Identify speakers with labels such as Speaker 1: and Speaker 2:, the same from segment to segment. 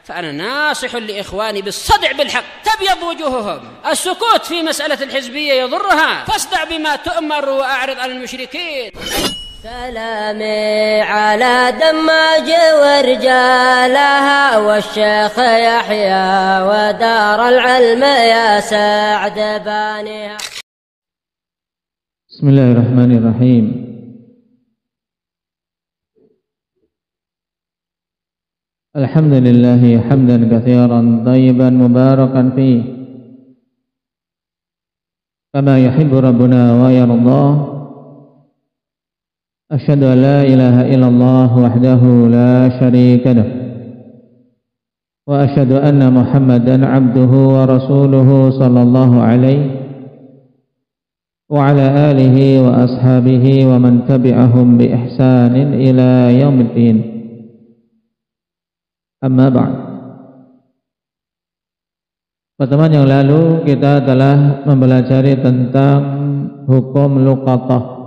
Speaker 1: فأنا ناصح لإخواني بالصدع بالحق تبيض وجوههم. السكوت في مسألة الحزبية يضرها، فاصدع بما تؤمر وأعرض عن المشركين.
Speaker 2: سلامي على دماج ورجالها والشيخ يحيى ودار العلم يا سعد بانيها.
Speaker 3: بسم الله الرحمن الرحيم. الحمد لله حمدا كثيرا طيبا مباركا فيه كما يحب ربنا ويرضاه. أشهد أن لا إله إلا الله وحده لا شريك له، وأشهد أن محمدا عبده ورسوله صلى الله عليه وعلى آله وأصحابه ومن تبعهم بإحسان إلى يوم الدين. Amma ba'd. Pertemuan yang lalu kita telah mempelajari tentang hukum luqatah,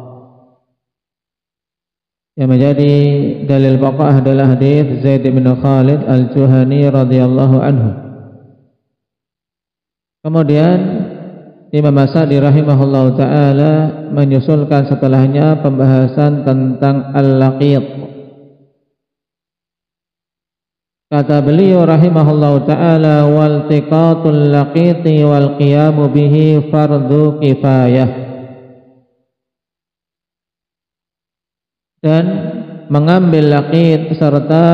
Speaker 3: yang menjadi dalil pokok adalah hadis Zaid bin Khalid al-Juhani radhiyallahu anhu. Kemudian Imam As-Sa'di rahimahullahu taala menyusulkan setelahnya pembahasan tentang al-laqit. Kata beliau rahimahullahu ta'ala, waltiqatul laqiti wal qiyamu bihi fardu kifayah. Dan mengambil laqit serta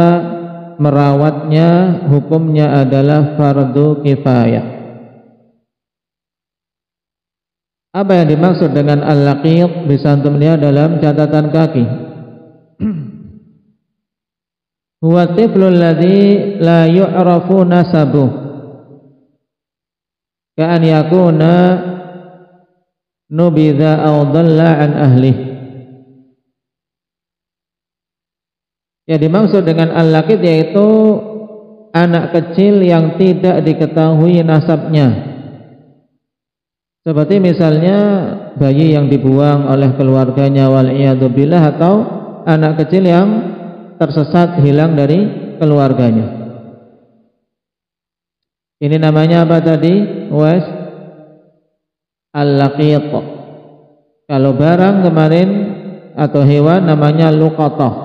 Speaker 3: merawatnya hukumnya adalah fardu kifayah. Apa yang dimaksud dengan al-laqit bisa antum lihat dalam catatan kaki. Huwa tiflul ladzi la yu'rafu nasabuh ka'an yakuna nubidha aw dhalla an ahlih. Yang dimaksud dengan al-laqit yaitu anak kecil yang tidak diketahui nasabnya, seperti misalnya bayi yang dibuang oleh keluarganya wal-iyadu billah, atau anak kecil yang tersesat hilang dari keluarganya. Ini namanya apa tadi? Al-laqit. Kalau barang kemarin atau hewan namanya luqatah.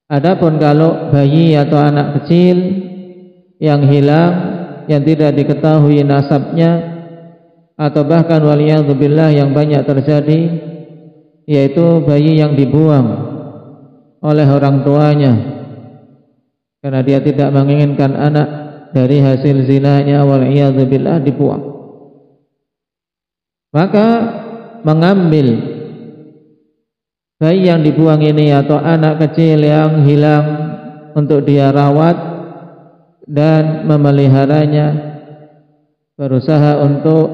Speaker 3: Adapun kalau bayi atau anak kecil yang hilang, yang tidak diketahui nasabnya, atau bahkan waliyadzubillah yang banyak terjadi, yaitu bayi yang dibuang oleh orang tuanya karena dia tidak menginginkan anak dari hasil zinanya wal'iyadzubillah dibuang, maka mengambil bayi yang dibuang ini atau anak kecil yang hilang untuk dia rawat dan memeliharanya, berusaha untuk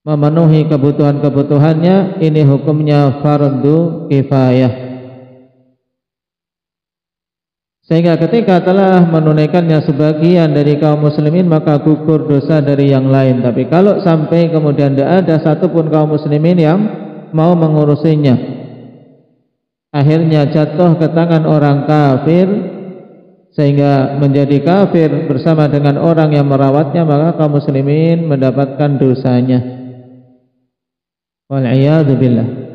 Speaker 3: memenuhi kebutuhan-kebutuhannya, ini hukumnya fardu kifayah. Sehingga ketika telah menunaikannya sebagian dari kaum muslimin, maka gugur dosa dari yang lain. Tapi kalau sampai kemudian tidak ada satupun kaum muslimin yang mau mengurusinya, akhirnya jatuh ke tangan orang kafir sehingga menjadi kafir bersama dengan orang yang merawatnya, maka kaum muslimin mendapatkan dosanya. Wal'iyadu billah.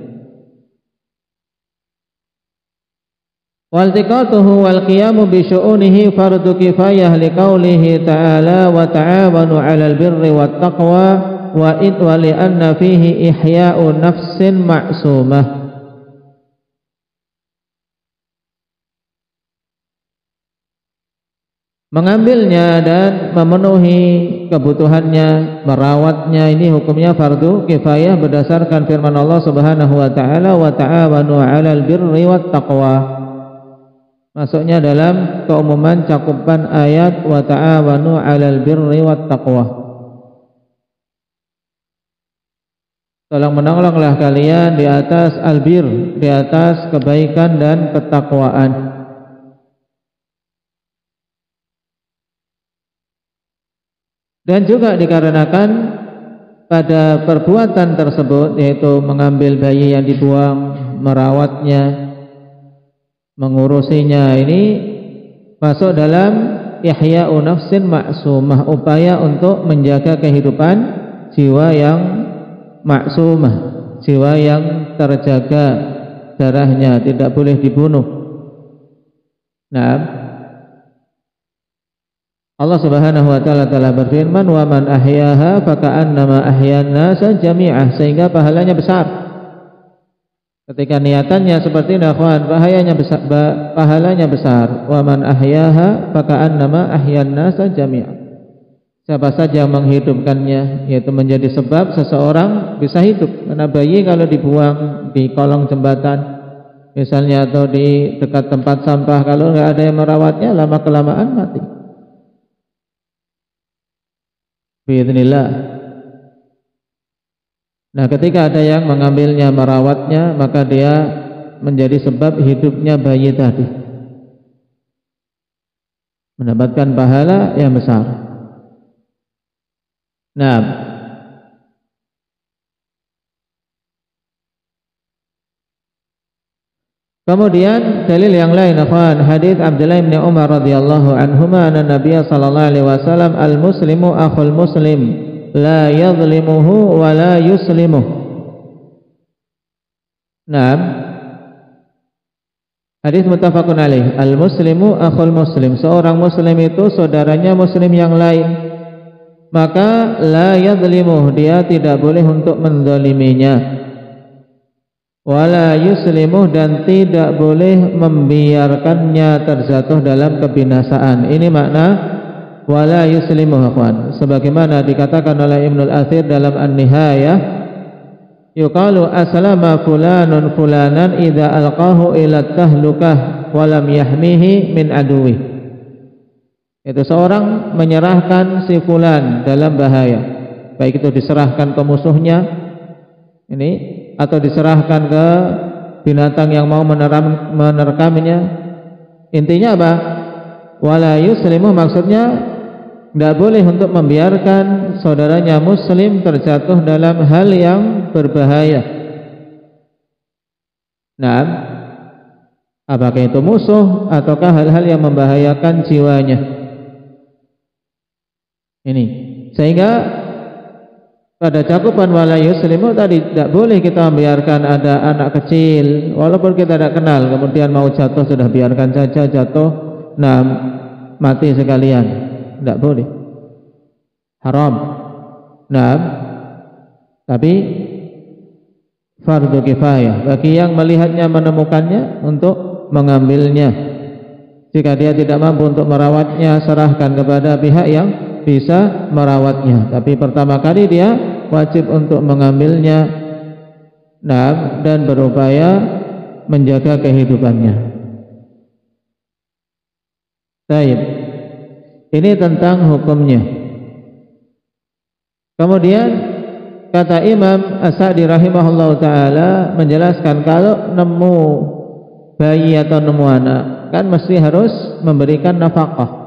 Speaker 3: Waltiqatuhu wal qiyamu bi syu'unihi fardu kifayah liqaulihi ta'ala wa ta'awanu 'alal birri wat taqwa wa li anna fihi ihya'u nafsin ma'sumah. Mengambilnya dan memenuhi kebutuhannya, merawatnya, ini hukumnya fardu kifayah berdasarkan firman Allah Subhanahu wa taala, wa ta'awanu 'alal birri wat taqwa. Masuknya dalam keumuman cakupan ayat wa ta'awanu 'alal birri wat taqwa. Tolong menolonglah kalian di atas albir, di atas kebaikan dan ketakwaan. Dan juga dikarenakan pada perbuatan tersebut, yaitu mengambil bayi yang dibuang, merawatnya, mengurusinya, ini masuk dalam ihya'u nafsin maksumah, upaya untuk menjaga kehidupan jiwa yang maksumah, jiwa yang terjaga darahnya, tidak boleh dibunuh. Nah, Allah Subhanahu wa taala telah berfirman, "Wa man ahyaha faka'annama ahyan nasa jami'ah," sehingga pahalanya besar. Ketika niatannya seperti ini, pahalanya besar. Wa man ahyaha faka'annama ahyan nasa jami'ah. Siapa saja yang menghidupkannya, yaitu menjadi sebab seseorang bisa hidup. Karena bayi kalau dibuang di kolong jembatan misalnya, atau di dekat tempat sampah, kalau nggak ada yang merawatnya, lama kelamaan mati. Biidznillah. Nah, ketika ada yang mengambilnya, merawatnya, maka dia menjadi sebab hidupnya bayi tadi, mendapatkan pahala yang besar. Nah, kemudian dalil yang lain, akhwan, hadis Abdullah bin Umar radhiyallahu anhuma, anna Nabiy sallallahu alaihi wasallam, al-muslimu akhul muslim, la yadhlimuhu wa la yuslimuh. Nah, hadis muttafaqun alaih. Al-muslimu akhul muslim, seorang muslim itu saudaranya muslim yang lain, maka la yadhlimuh, dia tidak boleh untuk menzaliminya, wala yuslimuh, dan tidak boleh membiarkannya terjatuh dalam kebinasaan. Ini makna wala yuslimuh, akhwan. Sebagaimana dikatakan oleh Ibnul Athir dalam An-Nihayah, yuqalu aslama fulanun fulanan idza alqahu ila tahlukah wa lam yahmihi min aduwi. Itu seorang menyerahkan si fulan dalam bahaya, baik itu diserahkan ke musuhnya ini, atau diserahkan ke binatang yang mau menerkamnya. Intinya apa? Wala yuslimu, maksudnya tidak boleh untuk membiarkan saudaranya muslim terjatuh dalam hal yang berbahaya. Nah, apakah itu musuh ataukah hal-hal yang membahayakan jiwanya. Ini sehingga pada cakupan wala yuslimu tadi tidak boleh kita membiarkan ada anak kecil walaupun kita tidak kenal, kemudian mau jatuh, sudah biarkan saja jatuh, nah mati sekalian, tidak boleh, haram. Nah, tapi fardu kifayah bagi yang melihatnya, menemukannya, untuk mengambilnya. Jika dia tidak mampu untuk merawatnya, serahkan kepada pihak yang bisa merawatnya. Tapi pertama kali dia wajib untuk mengambilnya, nah, dan berupaya menjaga kehidupannya. Baik, ini tentang hukumnya. Kemudian kata Imam As-Sa'di rahimahullah ta'ala menjelaskan, kalau nemu bayi atau nemu anak, kan mesti harus memberikan nafkah.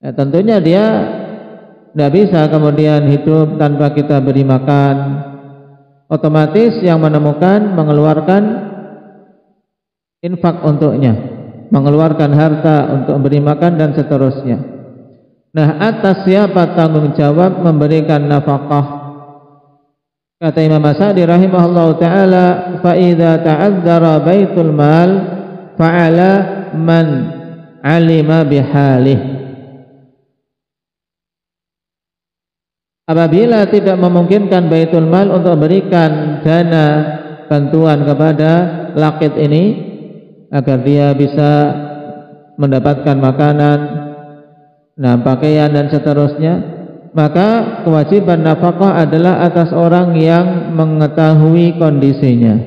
Speaker 3: Ya, tentunya dia tidak bisa kemudian hidup tanpa kita beri makan. Otomatis yang menemukan mengeluarkan infak untuknya, mengeluarkan harta untuk beri makan dan seterusnya. Nah, atas siapa tanggung jawab memberikan nafkah? Kata Imam As-Sa'di rahimahullah ta'ala, fa idza ta'azzara baitul mal fa'ala man 'alima bihalih. Apabila tidak memungkinkan baitul mal untuk memberikan dana bantuan kepada lakit ini agar dia bisa mendapatkan makanan, nah, pakaian dan seterusnya, maka kewajiban nafkah adalah atas orang yang mengetahui kondisinya.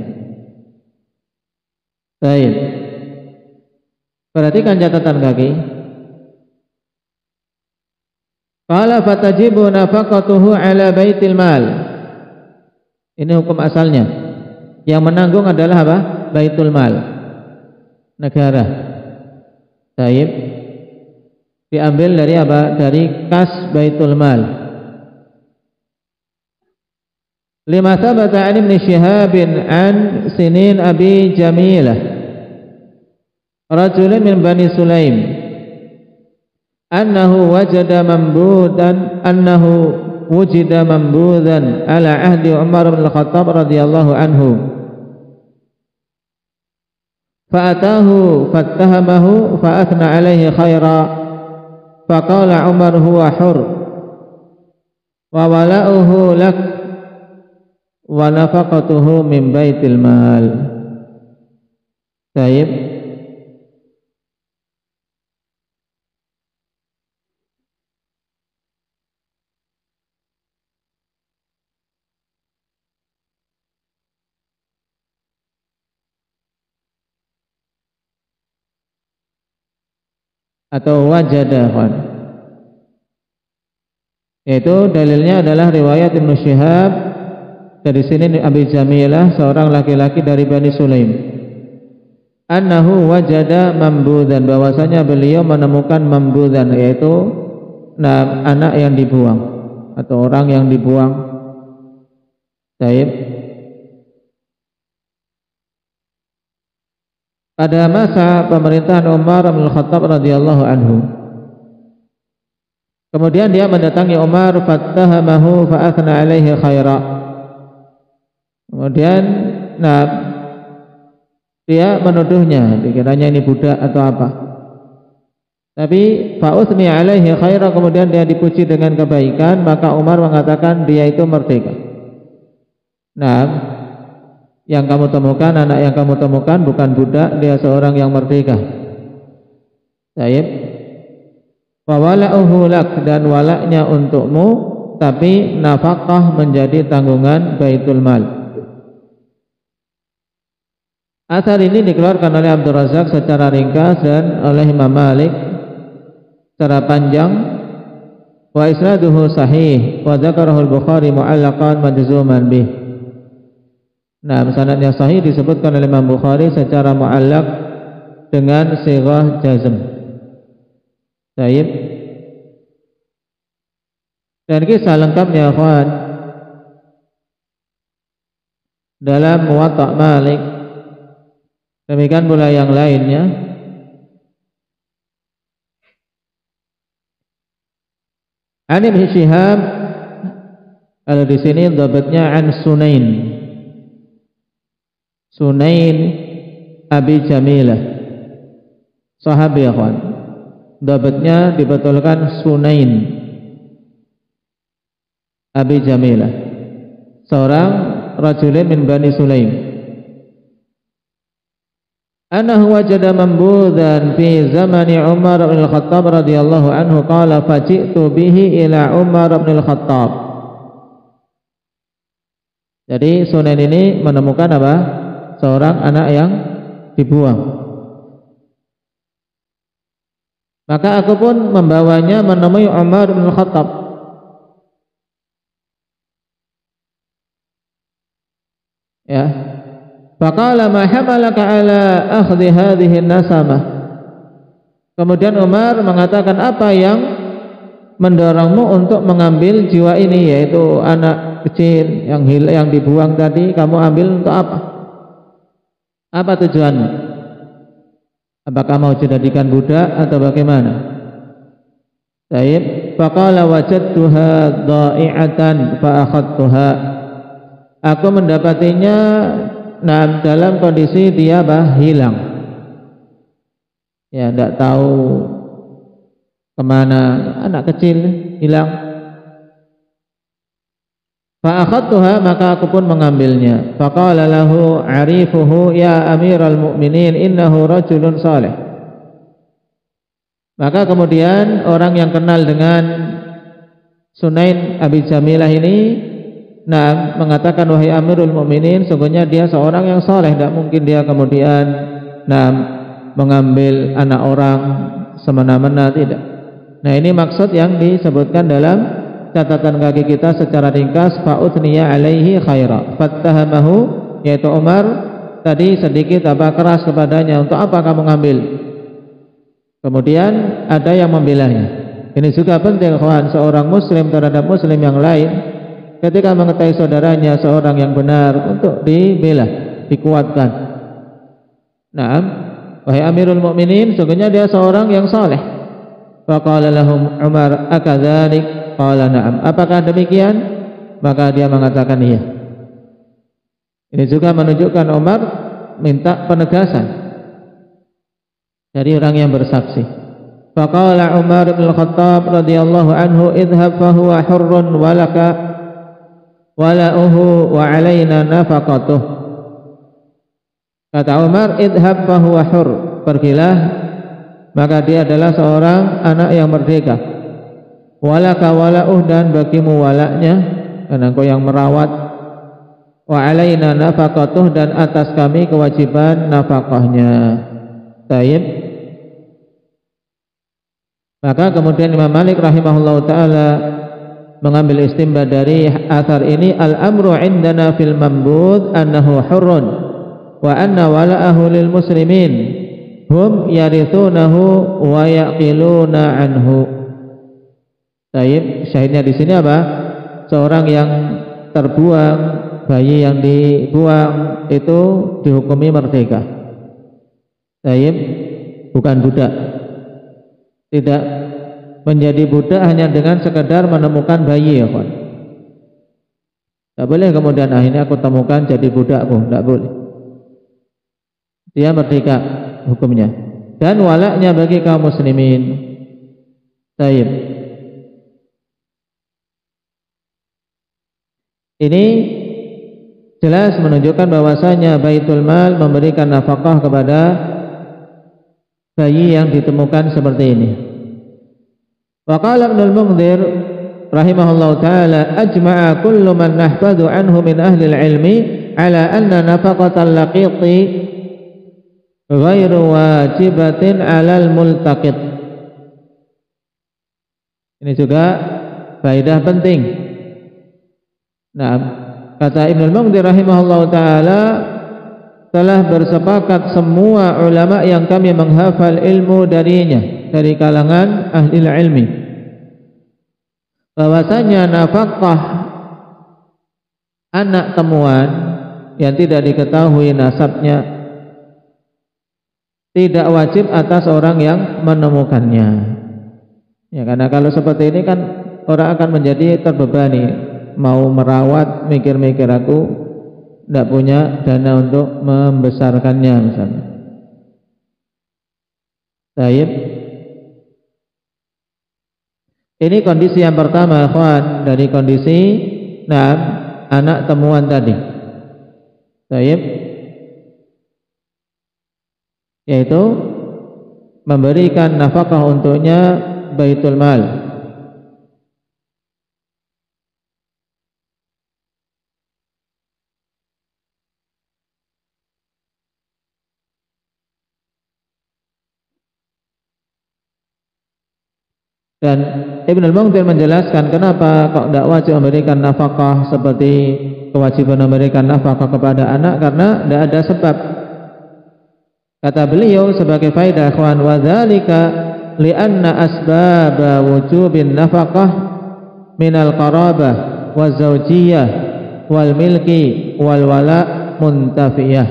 Speaker 3: Baik, perhatikan catatan kaki. Qala fatajibu nafaqatuhu ala baitil mal. Ini hukum asalnya. Yang menanggung adalah apa? Baitul mal, negara. Baik, diambil dari apa? Dari kas baitul mal. Lima thabata an Ibn Shihab an Sinin Abi Jamilah rajulin min Bani Sulaim annahu wujida mambudan ala ahdi Umar bin Al-Khattab radhiyallahu anhu fa'atahu fattahamahu fa'athna alaihi khaira faqala Umar huwa hur wa wala'uhu lak wa nafaqatuhu min baitil mal. Baik. Atau wajadahun, yaitu dalilnya adalah riwayat Ibnu Syihab. Dari sini Abi Jamilah seorang laki-laki dari Bani Sulaim, annahu wajada mambudan, bahwasanya beliau menemukan mambudan, yaitu anak yang dibuang atau orang yang dibuang. Baik. Pada masa pemerintahan Umar bin Khattab radhiyallahu anhu, kemudian dia mendatangi Umar, fattahamahu fa'athna alaihi khaira. Kemudian dia menuduhnya, dikiranya ini budak atau apa. Tapi fa'uthni alaihi khaira, kemudian dia dipuji dengan kebaikan, maka Umar mengatakan dia itu merdeka. Yang kamu temukan, anak yang kamu temukan bukan budak, dia seorang yang merdeka. Baik. Wa wala'uhu lak, dan walaknya untukmu, tapi nafkah menjadi tanggungan Baitul Mal. Asar ini dikeluarkan oleh Abdul Razak secara ringkas dan oleh Imam Malik secara panjang. Wa isnaduhu sahih wa dzakarahu al-Bukhari mu'allaqan majzuman bih. Sanadnya sahih disebutkan oleh Imam Bukhari secara mu'allaq dengan sighah jazm. Baik. Dan kisah lengkapnya ikhwan dalam Muwatta Malik, demikian pula yang lainnya. An Ibnu Syihab, kalau di sini dhabatnya an Sunain Abi Jamilah, sahabi ikhwan. Dhabatnya dibetulkan Sunain Abi Jamilah, seorang rajulin min Bani Sulaim. Annahu wajada mambudan fi zamani Umar bin Al-Khattab radhiyallahu anhu qala faji'tu bihi ila Umar bin Al-Khattab. Jadi Sunain ini menemukan apa? Seorang anak yang dibuang. Maka aku pun membawanya menemui Umar bin Al-Khattab. Ya. Faqala ma hamalaka ala akhdhi hadhihi an-nasamah. Kemudian Umar mengatakan, apa yang mendorongmu untuk mengambil jiwa ini, yaitu anak kecil yang dibuang tadi, kamu ambil untuk apa? Apa tujuanmu? Apakah mau dijadikan budak atau bagaimana? Baik. Faqala wajadtuha dha'i'atan fa akhadtuha. Aku mendapatinya dalam kondisi dia hilang. Ya, tidak tahu kemana, anak kecil hilang. Fa akhadtuha, maka aku pun mengambilnya. Faqala lahu arifuhu ya amiral mu'minin innahu rajulun salih. Maka kemudian orang yang kenal dengan Sunain Abi Jamilah ini mengatakan, wahai amirul mu'minin, sungguhnya dia seorang yang saleh, tidak mungkin dia kemudian mengambil anak orang semena-mena, tidak. Ini maksud yang disebutkan dalam catatan kaki kita secara ringkas. Fa'utniya alaihi khaira fattahamahu, yaitu Umar tadi sedikit keras kepadanya, untuk apa kamu ngambil? Kemudian ada yang membelanya. Ini juga penting kawan, seorang muslim terhadap muslim yang lain ketika mengetahui saudaranya seorang yang benar, untuk dibela, dikuatkan. wahai Amirul Mukminin, sesungguhnya dia seorang yang saleh. Faqala lahum Umar, akadzalik? Qala na'am. Apakah demikian? Maka dia mengatakan iya. Ini juga menunjukkan Umar minta penegasan dari orang yang bersaksi. Faqala Umar bin Khattab radhiyallahu anhu, idhhab fa huwa hurrun walaka wala'uhu wa 'alaina nafaqatuh. Kata Umar, idhhab fa huwa hurr, pergilah, maka dia adalah seorang anak yang merdeka. Walaka wala'uh, dan bagimu walaknya, karena engkau yang merawat. Wa 'alaina nafaqatuh, dan atas kami kewajiban nafkahnya. Taib. Maka kemudian Imam Malik rahimahullahu taala mengambil istimbat dari athar ini, al-amru indana fil mambud annahu hurrun wa anna wala'ahu lil muslimin hum yarithunahu wa yaqiluna anhu. Taib. Syahidnya di sini apa? Seorang yang terbuang, bayi yang dibuang itu dihukumi merdeka. Taib, bukan budak. Tidak menjadi budak hanya dengan sekedar menemukan bayi, ya kawan. Tidak boleh kemudian ini aku temukan jadi budakku, tidak boleh. Dia merdeka hukumnya, dan walaknya bagi kaum muslimin. Taib. Ini jelas menunjukkan bahwasanya Baitul Mal memberikan nafkah kepada bayi yang ditemukan seperti ini. Wa qala Ibnul Munzir rahimahullahu taala, ajma'a kullu man nahfadhu anhu min ahli al-ilmi ala anna nafaqatal laqiti ghairu wajibatin 'alal multaqit. Ini juga faedah penting. Nah, kata Ibnul Munzir rahimahullahu taala, telah bersepakat semua ulama yang kami menghafal ilmu darinya dari kalangan ahli ilmi bahwasanya nafkah anak temuan yang tidak diketahui nasabnya tidak wajib atas orang yang menemukannya. Ya, karena kalau seperti ini kan orang akan menjadi terbebani, mau merawat, mikir-mikir aku tidak punya dana untuk membesarkannya misalnya. Baik. Ini kondisi yang pertama, ikhwan, dari kondisi anak temuan tadi. Baik. Yaitu memberikan nafkah untuknya Baitul Mal. Dan Ibnul Munzir menjelaskan kenapa kok tidak wajib memberikan nafkah seperti kewajiban memberikan nafkah kepada anak, karena tidak ada sebab. Kata beliau sebagai faedah, ikhwan, wa dzalika li'anna asbab wujubin nafkah minal qarabah wa zawjiyah wal milki wal wala muntafiyah.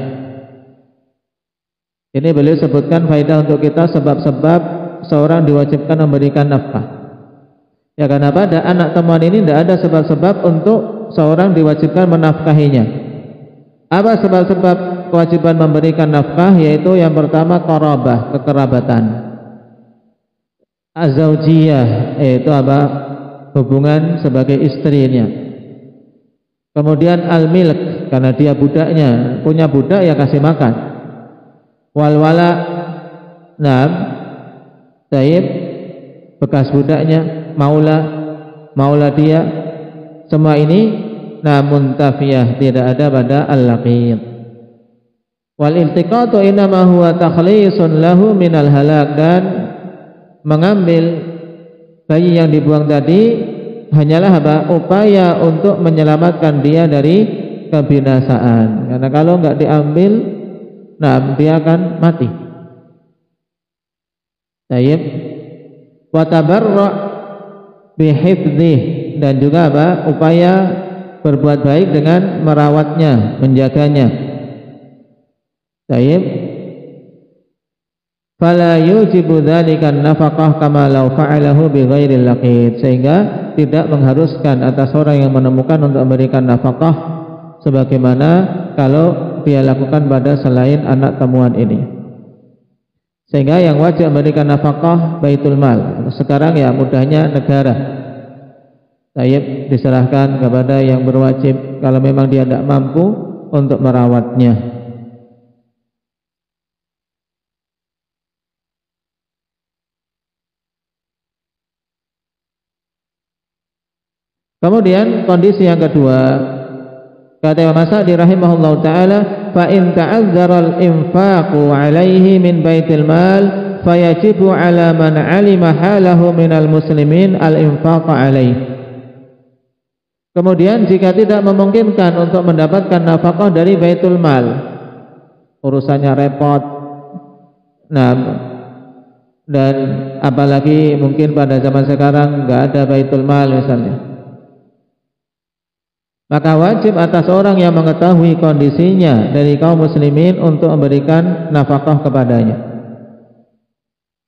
Speaker 3: Ini beliau sebutkan faedah untuk kita sebab-sebab seorang diwajibkan memberikan nafkah. Ya, karena pada anak temuan ini tidak ada sebab-sebab untuk seorang diwajibkan menafkahinya. Apa sebab-sebab kewajiban memberikan nafkah? Yaitu yang pertama qarabah, kekerabatan. Az-zawjiyah, yaitu apa? Hubungan sebagai istrinya. Kemudian al-milk, karena dia budaknya, punya budak ya kasih makan. Wal-wala, Taib, bekas budaknya, maula dia, semua ini muntafiyah, tidak ada pada al-laqit. Wal iltiqatu innama huwa takhlisun lahu minal halak, dan mengambil bayi yang dibuang tadi hanyalah apa? Upaya untuk menyelamatkan dia dari kebinasaan. Karena kalau enggak diambil, dia akan mati. Tayyib. Wa tabarra' bihifdzih, dan juga apa? Upaya berbuat baik dengan merawatnya, menjaganya. Tayyib. fala yujibu dzalika nafaqah kama law fa'alahu bi ghairil laqit, sehingga tidak mengharuskan atas orang yang menemukan untuk memberikan nafkah sebagaimana kalau dia lakukan pada selain anak temuan ini. Sehingga yang wajib memberikan nafkah baitul mal. Sekarang ya mudahnya negara, diserahkan kepada yang berwajib kalau memang dia tidak mampu untuk merawatnya. Kemudian kondisi yang kedua, kata Imam Sa'di rahimahullahu taala, fa in ta'azzara al-infaqu 'alaihi min baitil mal fayajibu 'ala man 'alima halahu minal muslimin al-infaq 'alaihi. Kemudian jika tidak memungkinkan untuk mendapatkan nafkah dari baitul mal, urusannya repot, dan apalagi mungkin pada zaman sekarang nggak ada baitul mal misalnya, maka wajib atas orang yang mengetahui kondisinya dari kaum muslimin untuk memberikan nafkah kepadanya.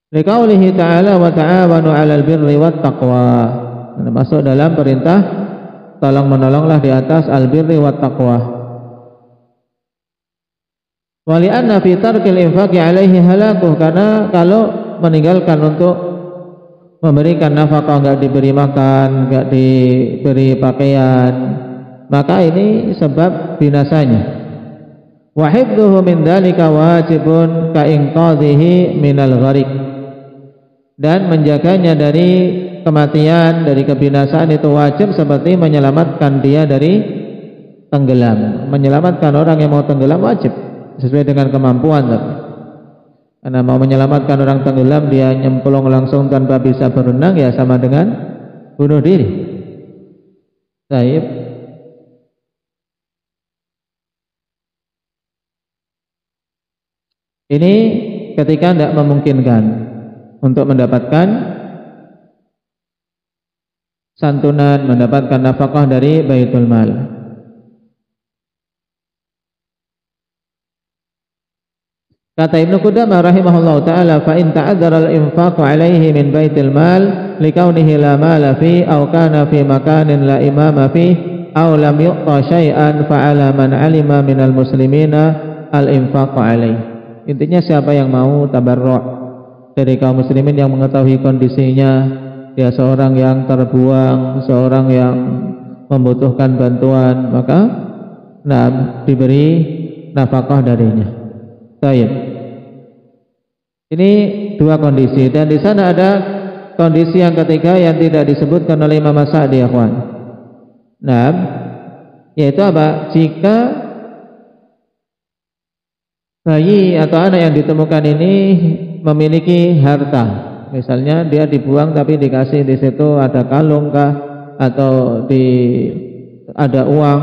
Speaker 3: Liqaulihi ta'ala wa ta'awanu 'alal birri wat taqwa. Masuk dalam perintah tolong menolonglah di atas al-birri wat taqwa. Wa li'anna fi tarkil infaqi 'alaihi halakuh, karena kalau meninggalkan untuk memberikan nafkah, enggak diberi makan, enggak diberi pakaian, maka ini sebab binasanya. Wa hifdhuhu min dzalika wajibun ka inqadhihi minal gharik, dan menjaganya dari kematian, dari kebinasaan itu wajib seperti menyelamatkan dia dari tenggelam. Menyelamatkan orang yang mau tenggelam wajib sesuai dengan kemampuan. Karena mau menyelamatkan orang tenggelam dia nyemplung langsung tanpa bisa berenang, ya sama dengan bunuh diri. Baik. Ini ketika tidak memungkinkan untuk mendapatkan santunan, mendapatkan nafkah dari baitul mal. Kata Ibnu Qudamah rahimahullahu taala, fa in ta'adzara al-infaqu 'alaihi min baitil mal likaunihi la mala fi aw kana fi makanin la imama fi aw lam yu'ta syai'an fa 'ala man 'alima minal muslimina al-infaqu 'alaihi. Intinya siapa yang mau tabarruk dari kaum muslimin yang mengetahui kondisinya, dia seorang yang terbuang, seorang yang membutuhkan bantuan, maka diberi nafkah darinya. Baik. Ini dua kondisi, dan di sana ada kondisi yang ketiga yang tidak disebutkan oleh Imam Sa'di, ikhwan. Yaitu apa? Jika bayi atau anak yang ditemukan ini memiliki harta, misalnya dia dibuang tapi dikasih di situ ada kalung kah, atau ada uang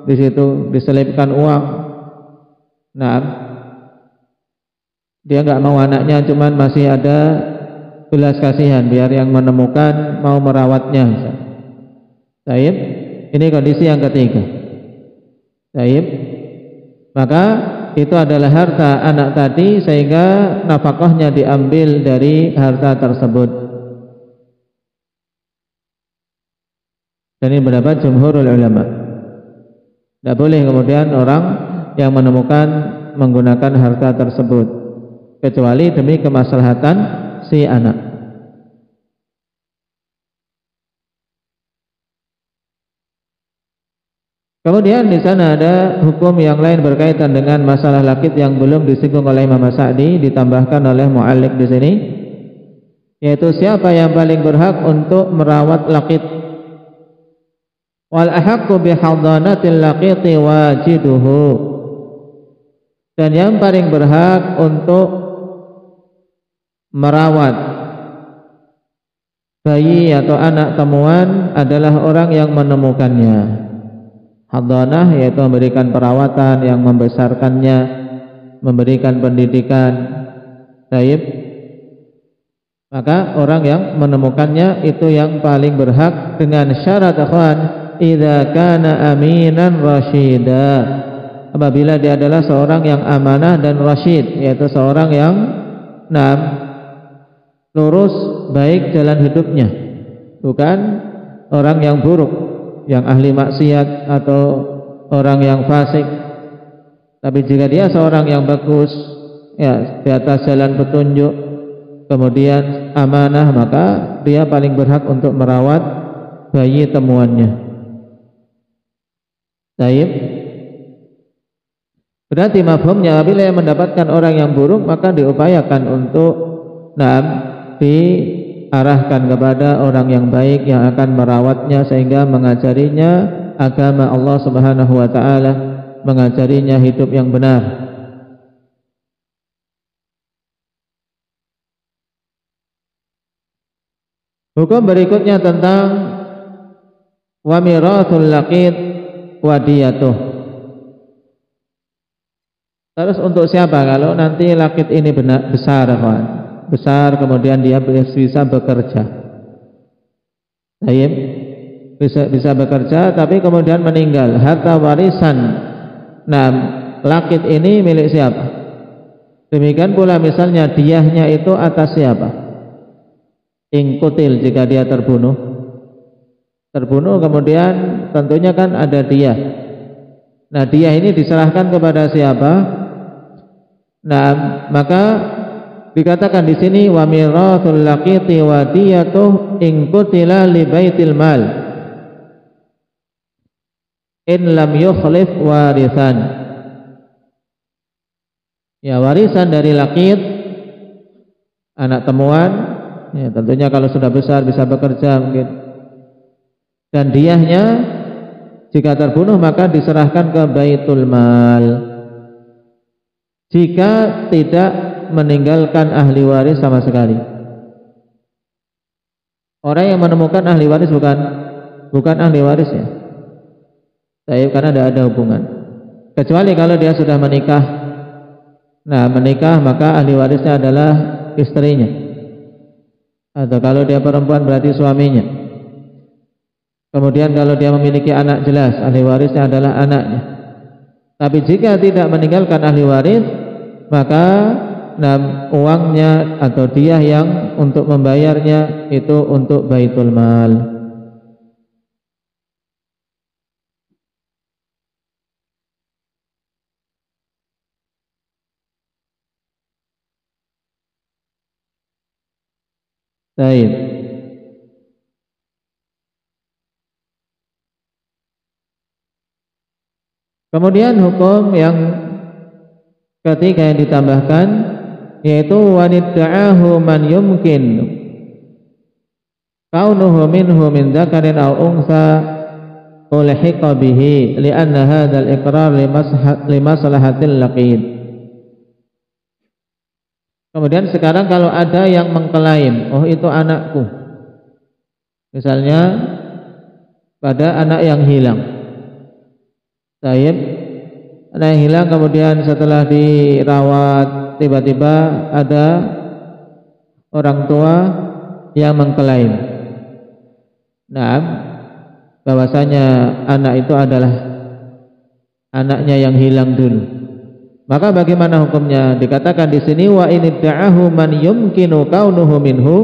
Speaker 3: di situ, diselipkan uang. Dia nggak mau anaknya, cuman masih ada belas kasihan biar yang menemukan mau merawatnya. Baik, ini kondisi yang ketiga. Baik, maka itu adalah harta anak tadi, sehingga nafkahnya diambil dari harta tersebut. Dan ini pendapat jumhurul ulama. Tidak boleh kemudian orang yang menemukan menggunakan harta tersebut, kecuali demi kemaslahatan si anak. Kemudian di sana ada hukum yang lain berkaitan dengan masalah lakit yang belum disinggung oleh Imam Sa'di, ditambahkan oleh mu'alliq di sini, yaitu siapa yang paling berhak untuk merawat lakit. Wal ahaqqu bihadanatil laqiti wajiduhu, dan yang paling berhak untuk merawat bayi atau anak temuan adalah orang yang menemukannya. Hadanah yaitu memberikan perawatan, yang membesarkannya, memberikan pendidikan. Baik. Maka orang yang menemukannya itu yang paling berhak, dengan syarat ikhwan, idza kana aminan rasyida, apabila dia adalah seorang yang amanah dan rasyid, yaitu seorang yang lurus baik jalan hidupnya, bukan orang yang buruk, yang ahli maksiat atau orang yang fasik. Tapi jika dia seorang yang bagus, ya, di atas jalan petunjuk, kemudian amanah, maka dia paling berhak untuk merawat bayi temuannya. Baik. Berarti mafhumnya apabila yang mendapatkan orang yang buruk, maka diupayakan untuk diarahkan kepada orang yang baik yang akan merawatnya sehingga mengajarinya agama Allah Subhanahu wa taala, mengajarinya hidup yang benar. Hukum berikutnya tentang wa mirathul laqit wa diyatuh. Terus untuk siapa kalau nanti laqit ini besar, kawan? Besar, kemudian dia bisa bekerja. Baik, bisa bekerja tapi kemudian meninggal, harta warisan laqit ini milik siapa? Demikian pula misalnya diyahnya itu atas siapa? Ingkutil, jika dia terbunuh kemudian tentunya kan ada diyah. Nah, diyah ini diserahkan kepada siapa? Maka dikatakan di sini wa mirathul laqiti wa diyatuh in qutila li baitil mal in lam yukhlif warithan. Ya, warisan dari laqit, anak temuan, ya, tentunya kalau sudah besar bisa bekerja mungkin. Dan diyahnya jika terbunuh maka diserahkan ke baitul mal. Jika tidak meninggalkan ahli waris sama sekali. Orang yang menemukan ahli waris bukan ahli waris, ya. Tapi karena tidak ada hubungan. Kecuali kalau dia sudah menikah. Nah, menikah maka ahli warisnya adalah istrinya. Atau kalau dia perempuan berarti suaminya. Kemudian kalau dia memiliki anak, jelas ahli warisnya adalah anaknya. Tapi jika tidak meninggalkan ahli waris, maka uangnya atau diyah yang untuk membayarnya itu untuk baitul mal. Baik. Kemudian hukum yang ketiga yang ditambahkan yaitu wanidda'ahu man yumkin kaunuhu minhu min dzakarin aw untha ulhiqa bihi li'anna hadzal iqrar limaslahatil laqid. Kemudian sekarang kalau ada yang mengklaim, oh itu anakku, misalnya pada anak yang hilang. Taib, anak yang hilang kemudian setelah dirawat tiba-tiba ada orang tua yang mengklaim, bahwasanya anak itu adalah anaknya yang hilang dulu. Maka bagaimana hukumnya? Dikatakan di sini wa inidda'ahu man yumkinu kaunuhu minhu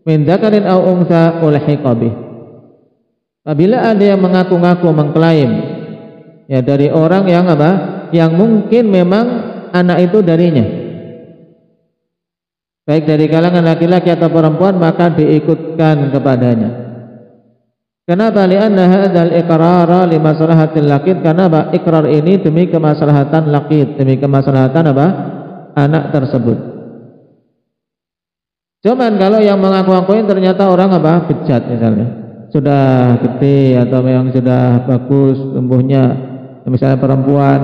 Speaker 3: min dzakarin aw untha ulhiqa bih. Apabila ada yang mengaku-ngaku mengklaim, ya, dari orang yang yang mungkin memang anak itu darinya, baik dari kalangan laki-laki atau perempuan, maka diikutkan kepadanya. Kenapa? Li'anna hadzal iqrara li maslahatil laqid, karena ikrar ini demi kemaslahatan laqid, demi kemaslahatan anak tersebut. Cuman kalau yang mengaku-ngakuin ternyata orang bejat, misalnya sudah gede atau yang sudah bagus tumbuhnya, misalnya perempuan,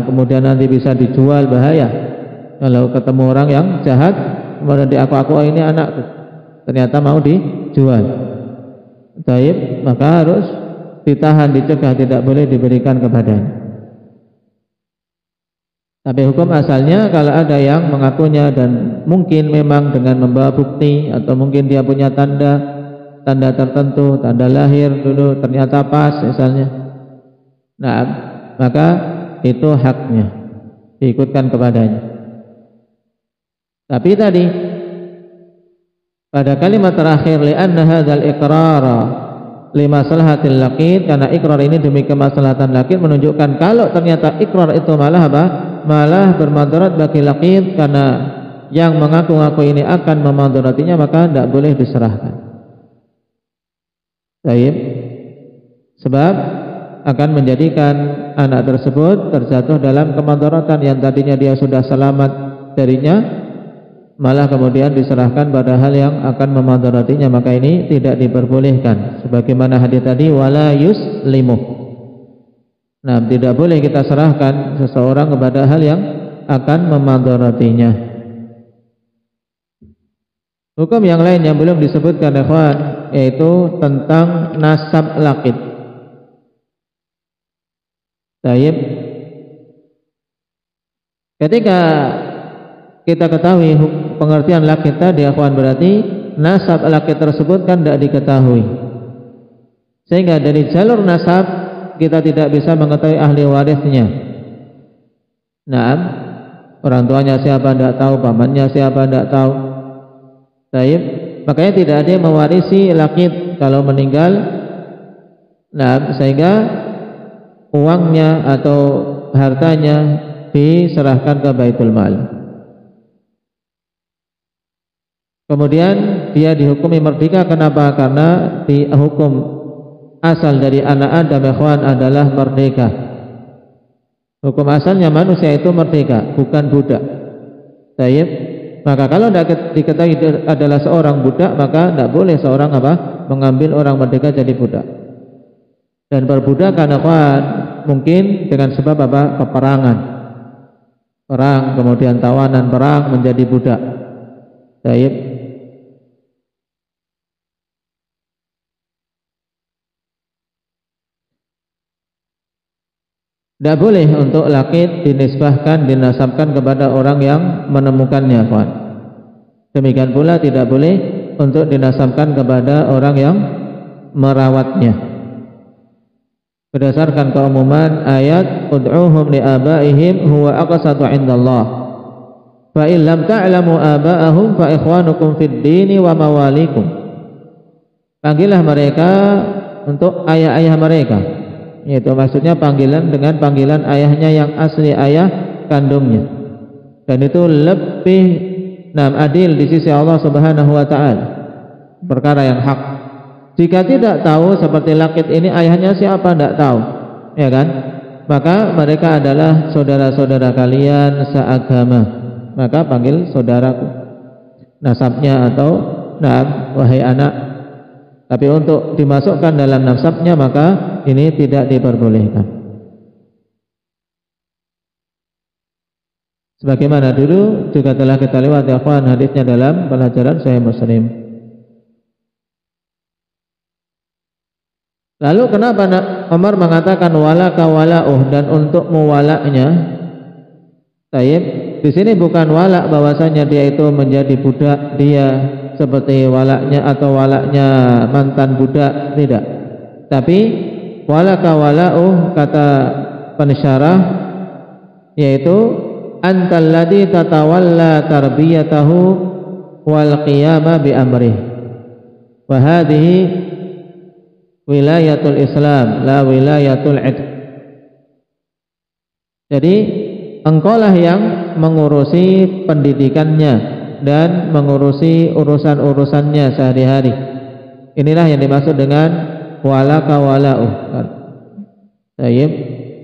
Speaker 3: kemudian nanti bisa dijual, bahaya. Kalau ketemu orang yang jahat kemudian diaku-aku, oh ini anakku, ternyata mau dijual. Taib, maka harus ditahan, dicegah, tidak boleh diberikan kepadanya. Tapi hukum asalnya kalau ada yang mengakunya dan mungkin memang dengan membawa bukti atau mungkin dia punya tanda tertentu, tanda lahir dulu ternyata pas misalnya, maka itu haknya diikutkan kepadanya. Tapi tadi pada kalimat terakhir li'anna hadzal iqrara limaslahatil laqit, karena ikrar ini demi kemaslahatan laqit, menunjukkan kalau ternyata ikrar itu malah apa? Malah bermadarat bagi laqit, karena yang mengaku-ngaku ini akan memadaratinya, maka tidak boleh diserahkan. Baik. Sebab akan menjadikan anak tersebut terjatuh dalam kemadaratan yang tadinya dia sudah selamat darinya, malah kemudian diserahkan pada hal yang akan memadaratinya, maka ini tidak diperbolehkan. Sebagaimana hadis tadi, wala yuslimu. Nah, tidak boleh kita serahkan seseorang kepada hal yang akan memadaratinya. Hukum yang lain yang belum disebutkan ikhwan, yaitu tentang nasab laqit. Baik. Ketika kita ketahui pengertian laqit tadi, ikhwan, berarti nasab laqit tersebut kan tidak diketahui. Sehingga dari jalur nasab kita tidak bisa mengetahui ahli warisnya. Nah, orang tuanya siapa tidak tahu, pamannya siapa tidak tahu. Baik, makanya tidak ada yang mewarisi laqit kalau meninggal. Nah, sehingga uangnya atau hartanya diserahkan ke Baitul Mal. Kemudian dia dihukumi merdeka. Kenapa? Karena dihukum asal dari anak Adam, ikhwan, adalah merdeka. Hukum asalnya manusia itu merdeka, bukan budak. Baik. Maka kalau tidak diketahui adalah seorang budak, maka tidak boleh seorang mengambil orang merdeka jadi budak. Dan perbudakan, ikhwan, mungkin dengan sebab peperangan, perang, kemudian tawanan perang menjadi budak. Baik. Tidak boleh untuk laqit dinisbahkan, dinasabkan kepada orang yang menemukannya, ikhwan. Demikian pula tidak boleh untuk dinasabkan kepada orang yang merawatnya. Berdasarkan keumuman ayat, ud'uhum li'abaihim huwa aqsatu 'indallah. Fa in lam ta'lamu aba'ahum fa ikhwanukum fid dini wa mawalikum. Panggillah mereka untuk ayah-ayah mereka. Itu maksudnya panggilan dengan panggilan ayahnya yang asli, ayah kandungnya. Dan itu lebih adil di sisi Allah Subhanahu wa taala. Perkara yang hak. Jika tidak tahu seperti laqit ini ayahnya siapa, tidak tahu, ya kan? Maka mereka adalah saudara-saudara kalian seagama. Maka panggil saudaraku. Nasabnya atau wahai anak. Tapi untuk dimasukkan dalam nasabnya maka ini tidak diperbolehkan. Sebagaimana dulu juga telah kita lewati, ikhwan, hadisnya dalam pelajaran Sahih Muslim. Lalu kenapa Umar mengatakan walaka wala'uh, dan untuk mewalaknya? Taib, di sini bukan walak bahwasanya dia itu menjadi budak dia seperti walaknya atau walaknya mantan budak, tidak. Tapi walaka wala'uh, kata pensyarah, yaitu antal ladzi tatawalla tarbiyatahu wal qiyama bi amrih. Wa hadhihi wilayatul Islam, la wilayatul idq. Jadi engkaulah yang mengurusi pendidikannya dan mengurusi urusan-urusannya sehari-hari. Inilah yang dimaksud dengan walaka wala'uh. Baik.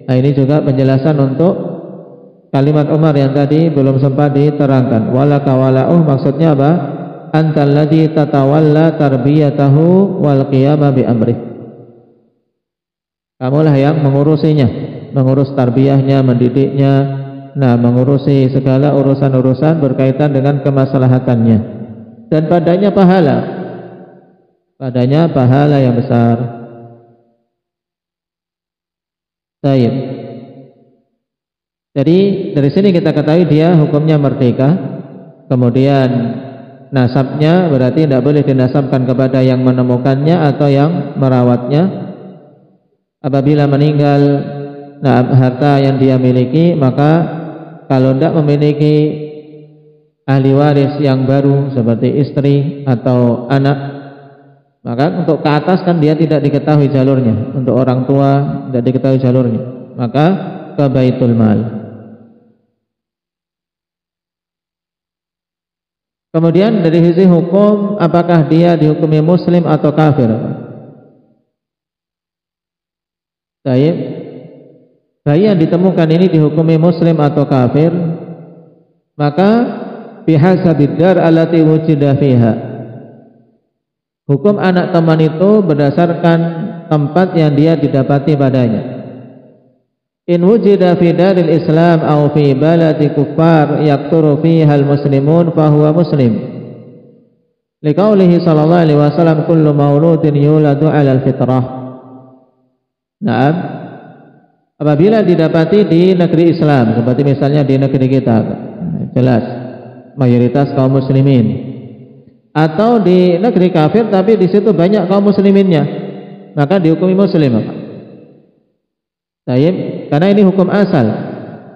Speaker 3: Nah, ini juga penjelasan untuk kalimat Umar yang tadi belum sempat diterangkan. Walaka wala'uh maksudnya apa? Antal ladzi tatawalla tarbiyatahu wal qiyama bi amrih. Kamulah yang mengurusinya, mengurus tarbiyahnya, mendidiknya, mengurusi segala urusan-urusan berkaitan dengan kemaslahatannya, dan padanya pahala yang besar. Baik. Jadi dari sini kita ketahui dia hukumnya merdeka. Kemudian nasabnya berarti tidak boleh dinasabkan kepada yang menemukannya atau yang merawatnya. Apabila meninggal harta yang dia miliki, maka kalau tidak memiliki ahli waris yang baru seperti istri atau anak, maka untuk ke atas kan dia tidak diketahui jalurnya, untuk orang tua tidak diketahui jalurnya, maka ke baitul mal. Kemudian dari sisi hukum, apakah dia dihukumi muslim atau kafir? Baik, bayi yang ditemukan ini dihukumi muslim atau kafir, maka bihasabid dar allati wujida fiha. Hukum anak teman itu berdasarkan tempat yang dia didapati padanya. In wujida fi daril Islam aw fi baladi kuffar yakturu fiha al-muslimun fahuwa muslim. Liqaulihi sallallahu alaihi wasallam kullu mauludin yuladu 'ala al-fitrah. Naam. Apabila didapati di negeri Islam, seperti misalnya di negeri kita, jelas mayoritas kaum muslimin, atau di negeri kafir tapi di situ banyak kaum musliminnya, maka dihukumi muslim. Baik, karena ini hukum asal.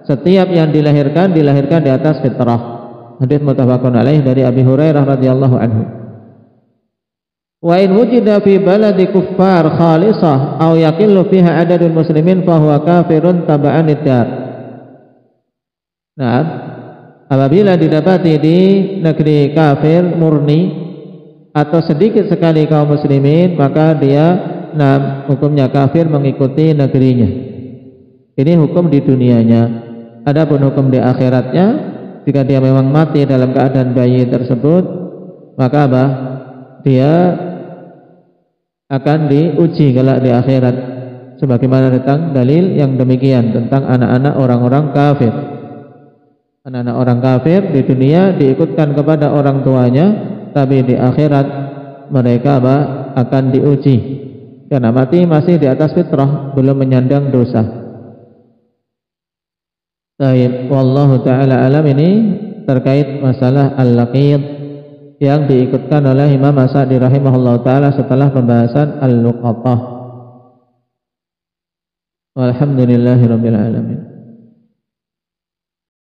Speaker 3: Setiap yang dilahirkan di atas fitrah. Hadits muttafaqun alaih dari Abi Hurairah radhiyallahu anhu. Wa in wujida fi baladi kuffar khalisah aw yaqillu fiha adadul muslimin fa huwa kafirun taba'an ad-dar. Nah, apabila didapati di negeri kafir murni atau sedikit sekali kaum muslimin, maka dia hukumnya kafir mengikuti negerinya. Ini hukum di dunianya. Adapun hukum di akhiratnya, jika dia memang mati dalam keadaan bayi tersebut, maka apa? Dia akan diuji kelak di akhirat, sebagaimana datang dalil yang demikian tentang anak-anak orang-orang kafir. Anak-anak orang kafir di dunia diikutkan kepada orang tuanya, tapi di akhirat mereka apa? Akan diuji karena mati masih di atas fitrah, belum menyandang dosa. Baik, wallahu ta'ala alam. Ini terkait masalah al-laqid yang diikutkan oleh Imam As-Sa'di rahimahullah ta'ala setelah pembahasan al-luqatah. Walhamdulillahi rabbil alamin.